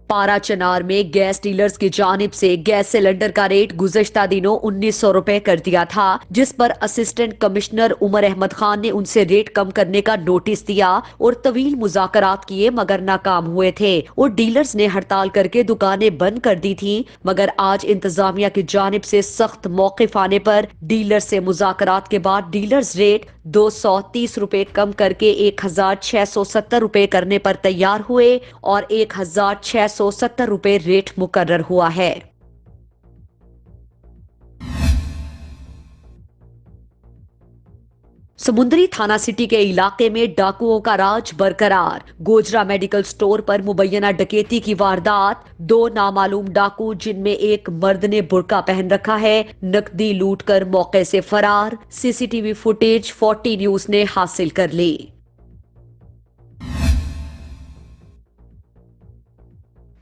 पाराचनार में gas dealers की जानिब से गैस सिलेंडर का रेट गुज़श्ता दिनों 1900 रुपए कर दिया था, जिस पर असिस्टेंट कमिश्नर उमर अहमद खान ने उनसे रेट कम करने का नोटिस दिया और तवील मुज़ाकरात किए मगर नाकाम हुए थे और डीलर्स ने हड़ताल करके दुकानें बंद कर दी थी। मगर आज इंतजामिया की जानिब से सख्त मौकिफ आने पर डीलर से मुज़ाकरात के बाद डीलर्स रेट 230 रुपए कम करके 1670 रुपए करने पर तैयार हुए और 1670 रुपए रेट मुकर्रर हुआ है। समुद्री थाना सिटी के इलाके में डाकुओं का राज बरकरार। गोजरा मेडिकल स्टोर पर मुबैना डकैती की वारदात। दो नामालूम डाकू जिनमें एक मर्द ने बुर्का पहन रखा है, नकदी लूटकर मौके से फरार। सीसीटीवी फुटेज 40 न्यूज ने हासिल कर ली।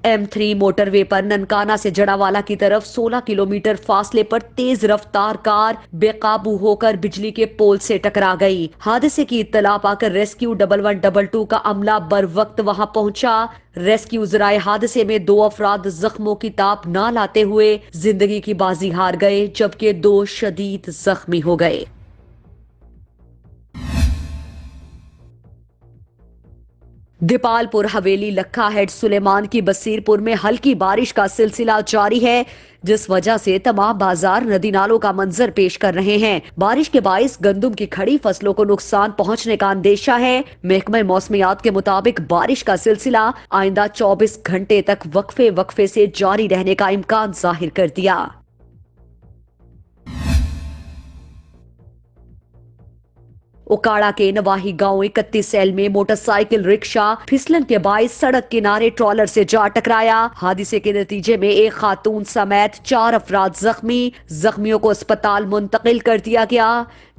M3 मोटरवे पर ननकाना से जड़ावाला की तरफ 16 किलोमीटर फासले पर तेज रफ्तार कार बेकाबू होकर बिजली के पोल से टकरा गई। हादसे की इत्तला पाकर रेस्क्यू 1112 का अमला बर वक्त वहां पहुंचा। रेस्क्यू जराए हादसे में 2 अफराद जख्मों की ताप ना लाते हुए जिंदगी की बाजी हार गए, जबकि 2 शदीद जख्मी हो गए। दीपालपुर हवेली लखा हेड सुलेमान की बसीरपुर में हल्की बारिश का सिलसिला जारी है, जिस वजह से तमाम बाजार नदी नालों का मंजर पेश कर रहे हैं। बारिश के बाइस गंदुम की खड़ी फसलों को नुकसान पहुंचने का अंदेशा है। महकमा मौसमियात के मुताबिक बारिश का सिलसिला आइंदा 24 घंटे तक वक्फे वक्फे से जारी रहने का इम्कान जाहिर कर दिया। उकाड़ा के नवाही गांव 31 सेल में मोटरसाइकिल रिक्शा फिसलन के बाइस सड़क किनारे ट्रॉलर से जा टकराया। हादसे के नतीजे में एक खातून समेत 4 अफराद जख्मी। जख्मियों को अस्पताल मुंतकिल कर दिया गया,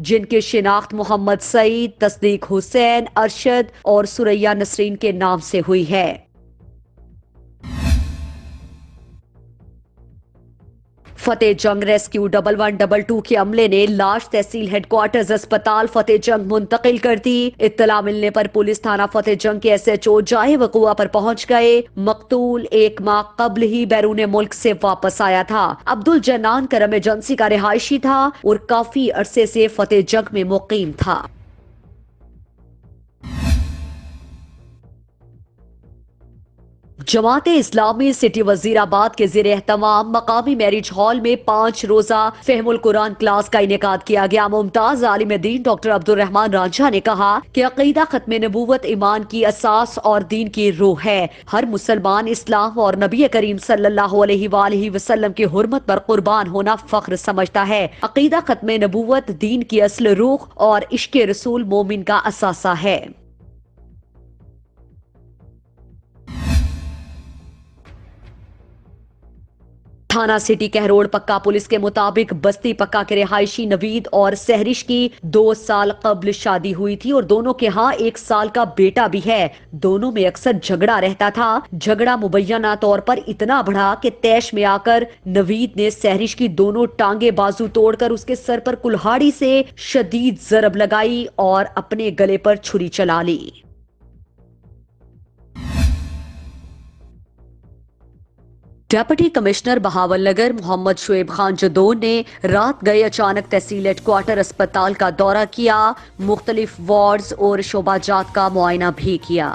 जिनकी शिनाख्त मोहम्मद सईद, तस्दीक हुसैन, अरशद और सुरैया नसरीन के नाम से हुई है। फतेह जंग रेस्क्यू 1112 के अमले ने लाश तहसील हेडक्वार्टर्स अस्पताल फतेह जंग मुंतकिल कर दी। इत्तला मिलने पर पुलिस थाना फतेह जंग के SHO जाए वकुआ पर पहुंच गए। मकतूल 1 माह कबल ही बैरून मुल्क से वापस आया था। अब्दुल जन्नान करम एजेंसी का रिहायशी था और काफी अरसे से फतेह जंग में मुकीम था। जमाते इस्लामी सिटी वजीराबाद के ज़ेरे एहतमाम मकामी मैरिज हॉल में 5 रोजा फहमुल कुरान क्लास का इनेकाद किया गया। मुमताज आलिम दीन डॉक्टर अब्दुल रहमान रांझा ने कहा कि अकीदा खत्म नबूवत ईमान की असास और दीन की रूह है। हर मुसलमान इस्लाम और नबी करीम सल्लल्लाहु अलैहि वसल्लम की हुर्मत पर कुर्बान होना फख्र समझता है। अकीदा खत्म नबूवत दीन की असल रूह और इश्क रसूल मोमिन का असासा है। थाना सिटी कहरोड़ पक्का पुलिस के मुताबिक बस्ती पक्का के रिहायशी नवीद और सहरिश की 2 साल कबल शादी हुई थी और दोनों के यहाँ 1 साल का बेटा भी है। दोनों में अक्सर झगड़ा रहता था। झगड़ा मुबैना तौर पर इतना बढ़ा कि तैश में आकर नवीद ने सहरिश की दोनों टांगे बाजू तोड़कर उसके सर पर कुल्हाड़ी से शदीद जरब लगाई और अपने गले पर छुरी चला ली। डेप्यूटी कमिश्नर बहावलनगर मोहम्मद शुएब खान जदोन ने रात गए अचानक तहसील हेडक्वार्टर अस्पताल का दौरा किया, मुख्तलिफ वार्ड्स और शोबाजात का मुआयना भी किया।